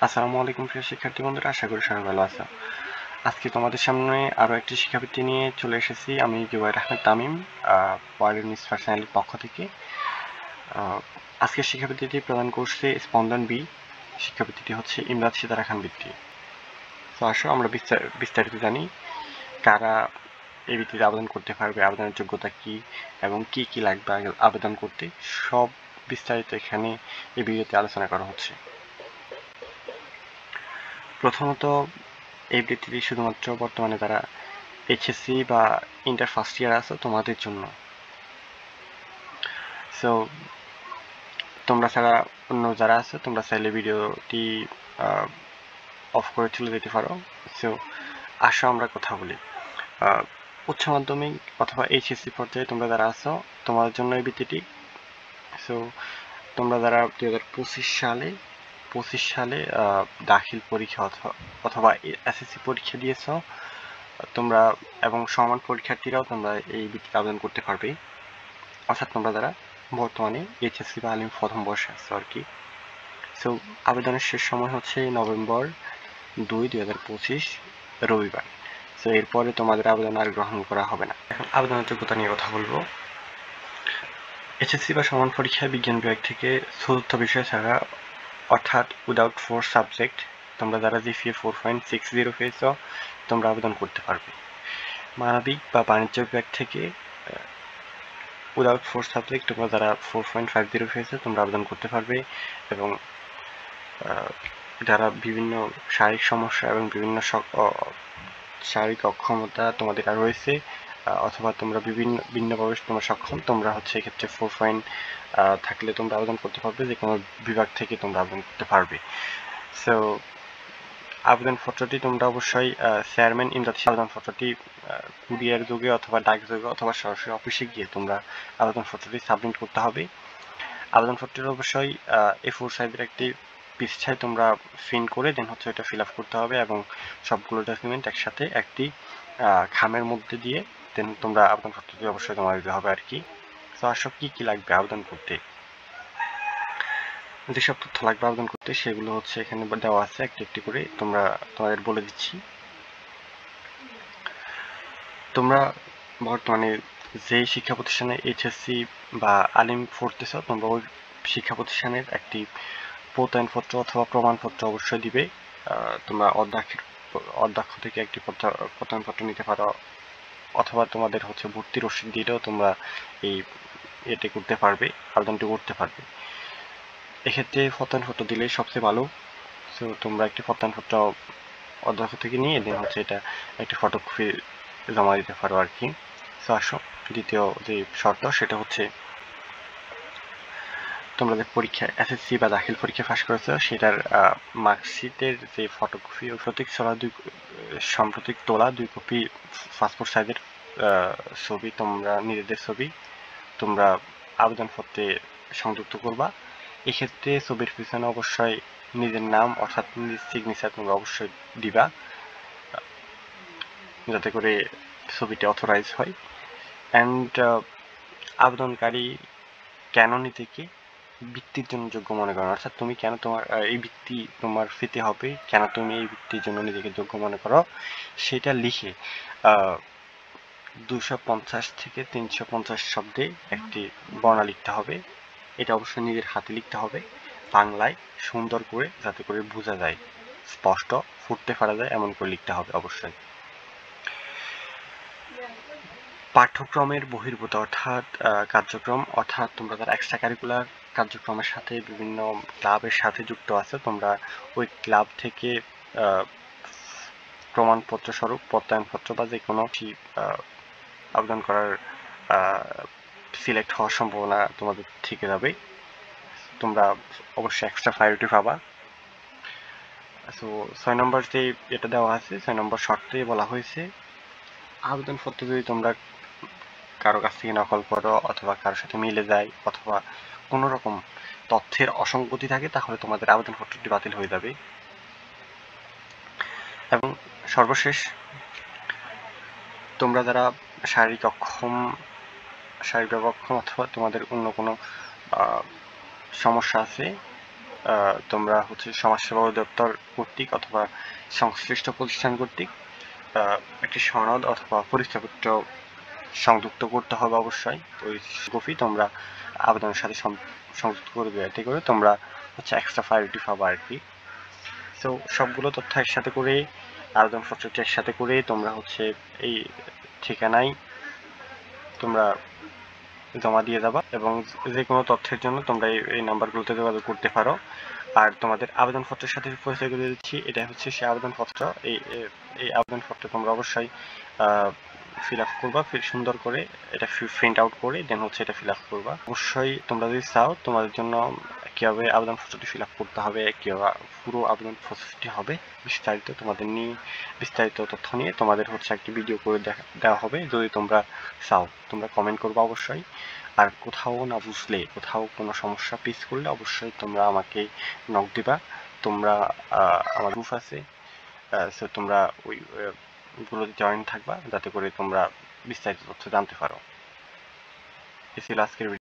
আসসালামু আলাইকুম প্রিয় শিক্ষার্থী বন্ধুরা, আশা করি সবাই ভালো আছো। আজকে তোমাদের সামনে আরও একটি শিক্ষাবৃত্তি নিয়ে চলে এসেছি। আমি জুবাইর আহমেদ তামিম, ওয়ার্ল্ড নিউজ চ্যানেলের পক্ষ থেকে। আজকের শিক্ষাবৃত্তিটি প্রদান করছে স্পন্দন বি। শিক্ষাবৃত্তিটি হচ্ছে ইমরাদ সিতারা খান বৃত্তি। তো আসো আমরা বিস্তারিত জানি কারা এই বৃত্তিতে আবেদন করতে পারবে, আবেদনের যোগ্যতা কি এবং কি কি লাগবে আবেদন করতে, সব বিস্তারিত এখানে এই ভিডিওতে আলোচনা করা হচ্ছে। প্রথমত এই বৃত্তিটি শুধুমাত্র বর্তমানে যারা এইচএসসি বা ইন্টার ফার্স্ট ইয়ার আছে তোমাদের জন্য। সো তোমরা ছাড়া অন্য যারা আছে তোমরা চাইলে ভিডিওটি অফ করে চলে যেতে পারো। সো আসো আমরা কথা বলি। উচ্চ মাধ্যমিক অথবা এইচএসসি পর্যায়ে তোমরা যারা আছো তোমাদের জন্য এই বৃত্তিটি। সো তোমরা যারা 2025 সালে দাখিল পরীক্ষা অথবা এসএসসি পরীক্ষা দিয়েছ তোমরা এবং সমান পরীক্ষার্থীরাও তোমরা এই বৃত্তিতে আবেদন করতে পারবে। অর্থাৎ তোমরা যারা বর্তমানে এইচএসসি বা আলিম প্রথম বর্ষে আছো আর কি। সো আবেদনের শেষ সময় হচ্ছে নভেম্বর 2, 2025 রবিবার। সো এরপরে তোমাদের আবেদন আর গ্রহণ করা হবে না। এখন আবেদনের যোগ্যতা নিয়ে কথা বলবো। এইচএসসি বা সমান পরীক্ষায় বিজ্ঞান বিভাগ থেকে চতুর্থ বিষয় ছাড়া অর্থাৎ উইদাউট 4 সাবজেক্ট তোমরা যারা জিপিএ 4.60 পেয়েছ তোমরা আবেদন করতে পারবে। মানবিক বা বাণিজ্য বিভাগ থেকে উইদাউট 4 সাবজেক্ট তোমরা যারা 4.50 পেয়েছে তোমরা আবেদন করতে পারবে। এবং যারা বিভিন্ন শারীরিক সমস্যা এবং বিভিন্ন শারীরিক অক্ষমতা তোমাদের রয়েছে অথবা তোমরা ভিন্নভাবে তোমরা সক্ষম, তোমরা হচ্ছে এক্ষেত্রে 4 থাকলে তোমরা আবেদন করতে পারবে, যে কোনো বিভাগ থেকে তোমরা আবেদন করতে পারবে। সো আবেদনপত্রটি তোমরা অবশ্যই চেয়ারম্যান ইমরাদ আবেদনপত্রটি কুরিয়ার যোগে অথবা ডাক যোগে অথবা সরাসরি অফিসে গিয়ে তোমরা আবেদনপত্রটি সাবমিট করতে হবে। আবেদনপত্রের অবশ্যই A4 সাইজের একটি পৃষ্ঠায় তোমরা প্রিন্ট করে দেন হচ্ছে এটা ফিল আপ করতে হবে এবং সবগুলো ডকুমেন্ট একসাথে একটি খামের মধ্যে দিয়ে দেন তোমরা আবেদনপত্রটি অবশ্যই জমা দিতে হবে আর কি। তো আসলে কি কি লাগবে আবেদন করতে, যেসব তথ্য লাগবে আবেদন করতে সেগুলো হচ্ছে এখানে দেওয়া আছে একটি একটি করে তোমাদের বলে দিচ্ছি। তোমরা বর্তমানে যে শিক্ষা প্রতিষ্ঠানে এইচএসসি বা আলিম পড়তেছ তোমরা ওই শিক্ষা প্রতিষ্ঠানের একটি প্রত্যয়নপত্র অথবা প্রমাণপত্র অবশ্যই দিবে। তোমরা অধ্যক্ষ থেকে একটি প্রত্যয়নপত্র নিতে পারো অথবা তোমাদের হচ্ছে ভর্তি রসিদ দিলেও তোমরা এই এটি করতে পারবে, আবেদনটি করতে পারবে। এক্ষেত্রে প্রত্যয়নপত্র দিলে সবচেয়ে ভালো। সো তোমরা একটি প্রত্যয়নপত্র অধ্যক্ষ থেকে নিয়ে দেন হচ্ছে এটা একটি ফটোকপি জমা দিতে পারো আর কি। সো আসো দ্বিতীয় যে শর্ত সেটা হচ্ছে তোমরা যে পরীক্ষা এসএসসি বা দাখিল পরীক্ষা পাস করেছো সেটার মার্কশিটের যে ফটোকপি ও সাম্প্রতিক তোলা 2 কপি পাসপোর্ট সাইজের ছবি, তোমরা নিজেদের ছবি তোমরা আবেদনপত্রে সংযুক্ত করবা। এক্ষেত্রে ছবির পিছনে অবশ্যই নিজের নাম অর্থাৎ নিজের সিগনেচার তোমরা অবশ্যই দিবা যাতে করে ছবিটি অথরাইজ হয়। অ্যান্ড আবেদনকারী কেন নিজেকে বৃত্তির জন্য যোগ্য মনে করো, অর্থাৎ তুমি কেন তোমার এই বৃত্তি তোমার পেতে হবে, কেন তুমি এই বৃত্তির জন্য নিজেকে যোগ্য মনে করো সেটা লিখে 250 থেকে 350 শব্দে একটি বর্ণনা লিখতে হবে। এটা অবশ্যই নিজের হাতে লিখতে হবে বাংলায় সুন্দর করে, যাতে করে বোঝা যায়, স্পষ্ট ফুটতে পারা যায় এমন করে লিখতে হবে অবশ্যই। পাঠ্যক্রমের বহির্ভূত অর্থাৎ কার্যক্রম অর্থাৎ তোমরা যারা এক্সট্রা কারিকুলার কার্যক্রমের সাথে বিভিন্ন ক্লাবের সাথে যুক্ত আছে তোমরা ওই ক্লাব থেকে প্রমাণপত্র স্বরূপ প্রত্যয়নপত্র বা যে কোনো আবেদন করার সিলেক্ট হওয়ার সম্ভাবনা তোমাদের থেকে যাবে। তোমরা অবশ্যই এক্সট্রা প্রায়োরিটি পাবা। সো 6 নম্বর যে এটা দেওয়া আছে 6 নম্বর শর্তে বলা হয়েছে আবেদনপত্র যদি তোমরা কারো কাছ থেকে নকল করো অথবা কারোর সাথে মিলে যায় অথবা কোনো রকম তথ্যের অসঙ্গতি থাকে তাহলে তোমাদের আবেদনপত্রটি বাতিল হয়ে যাবে। এবং সর্বশেষ তোমরা যারা শারীরিকভাবে অক্ষম অথবা তোমাদের অন্য কোনো সমস্যা আছে তোমরা হচ্ছে সমাজসেবা অধিদপ্তর কর্তৃক অথবা সংশ্লিষ্ট প্রতিষ্ঠান কর্তৃক একটি সনদ অথবা পরিচয়পত্র সংযুক্ত করতে হবে অবশ্যই। ওই কপি তোমরা আবেদনের সাথে সংযুক্ত করবে, এতে করে তোমরা হচ্ছে এক্সট্রা প্রায়োরিটি পাবা আর কি। তো সবগুলো তথ্য একসাথে করে আবেদনপত্রটি একসাথে করে তোমরা হচ্ছে এই ঠিকানায় তোমরা জমা দিয়ে যাবা, এবং যে কোনো তথ্যের জন্য তোমরা এই নাম্বারগুলোতে যোগাযোগ করতে পারো। আর তোমাদের আবেদনপত্রের সাথে পরিচয় করে দিচ্ছি, এটা হচ্ছে সেই আবেদনপত্র। এই আবেদনপত্র তোমরা অবশ্যই ফিল আপ করবা সুন্দর করে, এটা প্রিন্ট আউট করে দেন হচ্ছে এটা ফিল আপ করবা। অবশ্যই তোমরা যদি চাও তোমাদের জন্য কীভাবে আবেদনপত্রটি ফিল আপ করতে হবে, কীভাবে পুরো আবেদন প্রসেসটি হবে বিস্তারিত তোমাদের নিয়ে বিস্তারিত তথ্য নিয়ে তোমাদের হচ্ছে একটি ভিডিও করে দেওয়া হবে। যদি তোমরা চাও তোমরা কমেন্ট করবা অবশ্যই। আর কোথাও না বুঝলে, কোথাও কোনো সমস্যা ফেস করলে অবশ্যই তোমরা আমাকে নক দিবা। তোমরা আমার গ্রুপ আছে, সো তোমরা ওইগুলোতে জয়েন থাকবা যাতে করে তোমরা বিস্তারিত তথ্য জানতে পারো। এই ছিল আজকের ভিডিও।